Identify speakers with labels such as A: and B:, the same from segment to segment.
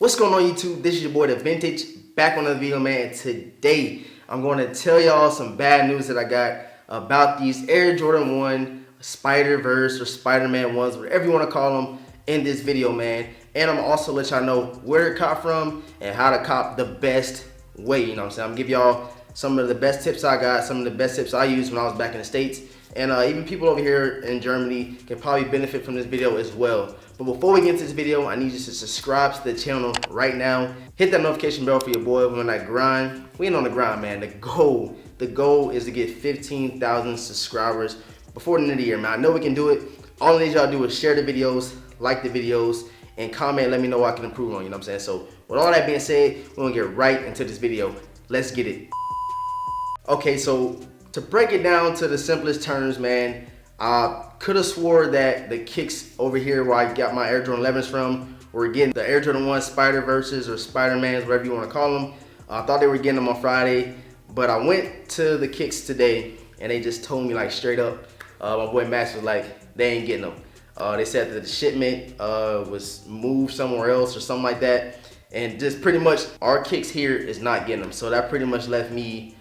A: What's going on YouTube? This is your boy DeVintage, back on another video, man. Today I'm going to tell y'all some bad news that I got about these Air Jordan 1 Spider-Verse or Spider-Man 1s, whatever you want to call them, in this video, man. And I'm also let y'all know where to cop from and how to cop the best way, you know what I'm saying? I'm gonna give y'all some of the best tips I got, some of the best tips I used when I was back in the States. And even people over here in Germany can probably benefit from this video as well. But before we get into this video, I need you to subscribe to the channel right now. Hit that notification bell for your boy. We're on that grind. We ain't on the grind, man. The goal is to get 15,000 subscribers before the end of the year, man. I know we can do it. All I need y'all to do is share the videos, like the videos, and comment. Let me know what I can improve on, you know what I'm saying? So with all that being said, we're gonna get right into this video. Let's get it. Okay, so to break it down to the simplest terms, man, I could have swore that the kicks over here where I got my Air Jordan 11s from were getting the Air Jordan 1 Spider-Verses or Spider-Mans, whatever you want to call them. I thought they were getting them on Friday, but I went to the kicks today and they just told me like straight up, my boy Max was like, they ain't getting them. They said that the shipment was moved somewhere else or something like that. And just pretty much our kicks here is not getting them. So that pretty much left me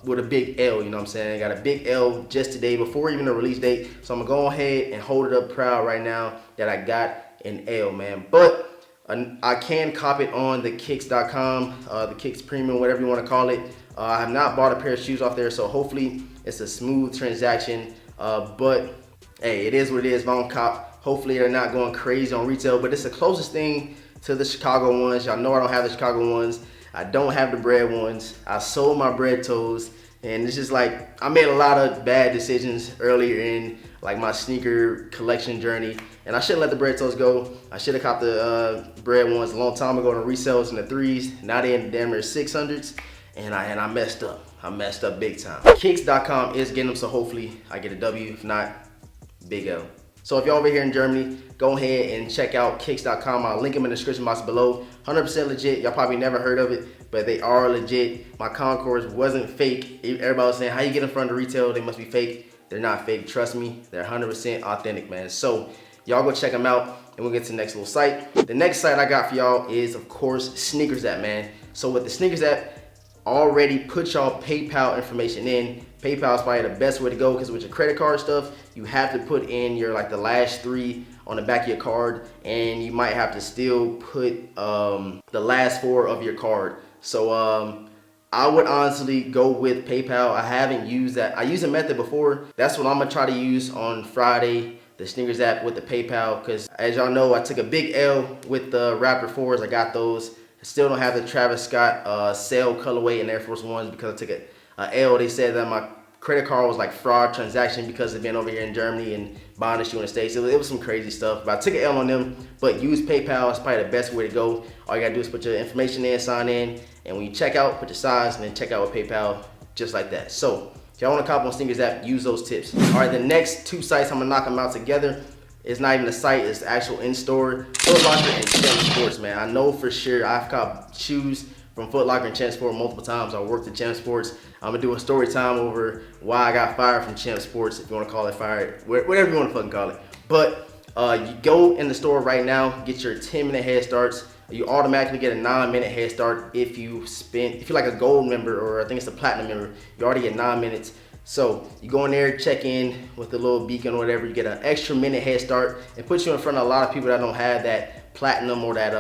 A: with a big L, you know what I'm saying? I got a big L just today before even the release date. So I'm gonna go ahead and hold it up proud right now that I got an L, man. But I can cop it on the kicks.com, the Kicks Premium, whatever you wanna call it. I have not bought a pair of shoes off there, so hopefully it's a smooth transaction. But hey, it is what it is. If I don't cop, hopefully they're not going crazy on retail, but it's the closest thing to the Chicago ones. Y'all know I don't have the Chicago ones. I don't have the bread ones. I sold my bread toes, and it's just like I made a lot of bad decisions earlier in like my sneaker collection journey, and I shouldn't let the bread toes go. I should have copped the bread ones a long time ago, the resales in the 3s. Now they in the damn near 600s, and I messed up. I messed up big time. Kicks.com is getting them, so hopefully I get a W. If not, big L. So if y'all over here in Germany, go ahead and check out kicks.com. I'll link them in the description box below. 100% legit. Y'all probably never heard of it, but they are legit. My Concords wasn't fake. Everybody was saying, how you get in front of the retail? They must be fake. They're not fake. Trust me. They're 100% authentic, man. So y'all go check them out, and we'll get to the next little site. The next site I got for y'all is, of course, SNKRS, man. So with the SNKRS app, already put y'all PayPal information in. PayPal is probably the best way to go because with your credit card stuff, you have to put in your like the last 3 on the back of your card, and you might have to still put the last 4 of your card. So I would honestly go with PayPal. I haven't used that. I used a method before. That's what I'm gonna try to use on Friday, the SNKRS app with the PayPal, because as y'all know, I took a big L with the Raptor 4s. I got those. I still don't have the Travis Scott sale colorway in Air Force Ones because I took a L. They said that my credit card was like fraud transaction because of being over here in Germany and buying the shoe in the States. It was some crazy stuff, but I took an L on them. But use PayPal. It's probably the best way to go. All you gotta do is put your information in, sign in, and when you check out, put your size, and then check out with PayPal, just like that. So if y'all wanna cop on SNKRS app, use those tips. All right, the next 2 sites, I'm gonna knock them out together. It's not even a site, it's the actual in-store. Footlocker and Champ Sports, man. I know for sure I've copped shoes from Footlocker and Champ Sports multiple times. I worked at Champ Sports. I'm gonna do a story time over why I got fired from Champ Sports, if you wanna call it fired, whatever you wanna fucking call it. But you go in the store right now, get your 10-minute head starts. You automatically get a 9-minute head start if you're like a gold member, or I think it's a platinum member, you already get 9 minutes. So you go in there, check in with the little beacon or whatever, you get an extra minute head start and put you in front of a lot of people that don't have that platinum or that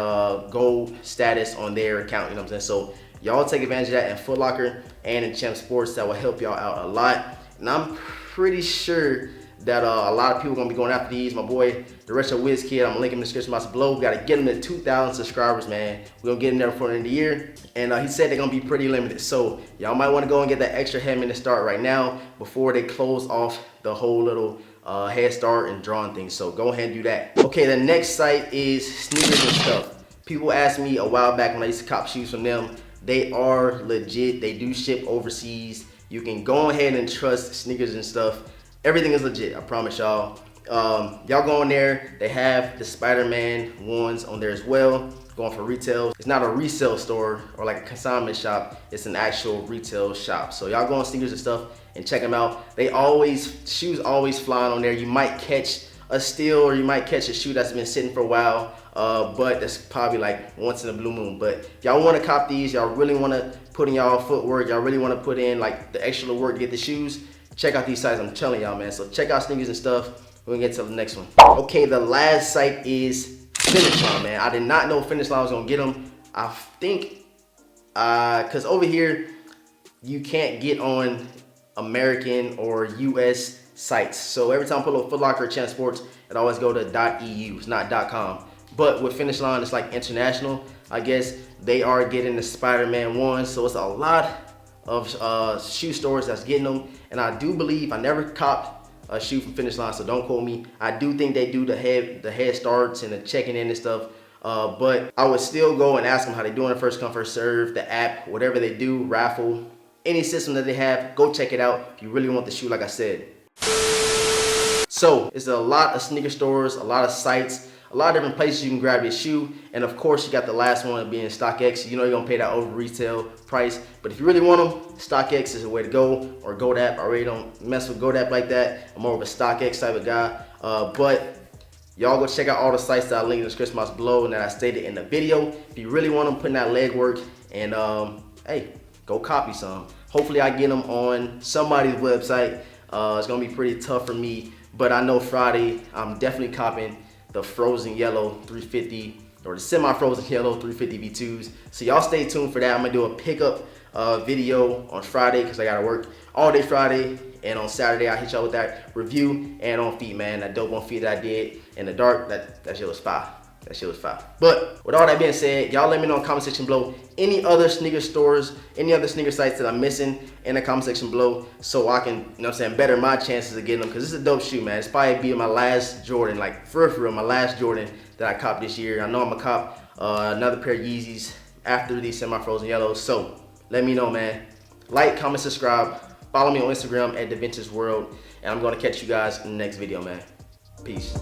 A: gold status on their account, you know what I'm saying? So y'all take advantage of that in Footlocker and in Champ Sports. That will help y'all out a lot. And I'm pretty sure that a lot of people are gonna be going after these. My boy, the Retro Wiz Kid, I'm gonna link him in the description box below. We gotta get him to 2,000 subscribers, man. We're gonna get him there before the end of the year. And he said they're gonna be pretty limited. So y'all might wanna go and get that extra head minute start right now before they close off the whole little head start and drawing thing. So go ahead and do that. Okay, the next site is Sneakers and Stuff. People asked me a while back when I used to cop shoes from them. They are legit. They do ship overseas. You can go ahead and trust Sneakers and Stuff. Everything is legit, I promise y'all. Y'all go in there, they have the Spider-Man ones on there as well, going for retail. It's not a resale store or like a consignment shop, it's an actual retail shop. So y'all go on Sneakers and Stuff and check them out. Shoes always flying on there. You might catch a steal, or you might catch a shoe that's been sitting for a while. but that's probably like once in a blue moon. But if y'all want to cop these, y'all really want to put in y'all footwork, y'all really want to put in like the extra work to get the shoes, check out these sites. I'm telling y'all, man. So check out sneakers and stuff. We're gonna get to the next one. Okay, the last site is Finish Line, man. I did not know Finish Line was gonna get them. I think because over here you can't get on American or US sites. So every time I put a Footlocker or Champ Sports, it always go to .eu, it's not .com. But with Finish Line, it's like international. I guess they are getting the Spider-Man 1, so it's a lot of shoe stores that's getting them. And I do believe, I never copped a shoe from Finish Line, so don't quote me. I do think they do the head starts and the checking in and stuff. But I would still go and ask them how they doing it, first come, first serve, the app, whatever they do, raffle, any system that they have, go check it out if you really want the shoe, like I said. So it's a lot of sneaker stores, a lot of sites, a lot of different places you can grab your shoe. And of course, you got the last one being StockX. You know you're gonna pay that over retail price. But if you really want them, StockX is the way to go, or GoDaddy. I really don't mess with GoDaddy like that. I'm more of a StockX type of guy. But y'all go check out all the sites that I linked in the description box below and that I stated in the video. If you really want them, put in that legwork, and hey, go copy some. Hopefully I get them on somebody's website. It's gonna be pretty tough for me, but I know Friday I'm definitely copying the frozen yellow 350 or the semi-frozen yellow 350 V2s. So y'all stay tuned for that. I'm gonna do a pickup video on Friday because I gotta work all day Friday, and on Saturday I'll hit y'all with that review and on feet, man. That dope on feet that I did in the dark, that shit was fire. That shit was fire. But with all that being said, y'all let me know in the comment section below any other sneaker stores, any other sneaker sites that I'm missing in the comment section below, so I can, you know what I'm saying, better my chances of getting them, because this is a dope shoe, man. It's probably be my last Jordan, like for real, my last Jordan that I copped this year. I know I'm gonna cop another pair of Yeezys after these semi-frozen yellows, so let me know, man. Like, comment, subscribe, follow me on Instagram at DeVintage World, and I'm gonna catch you guys in the next video, man. Peace.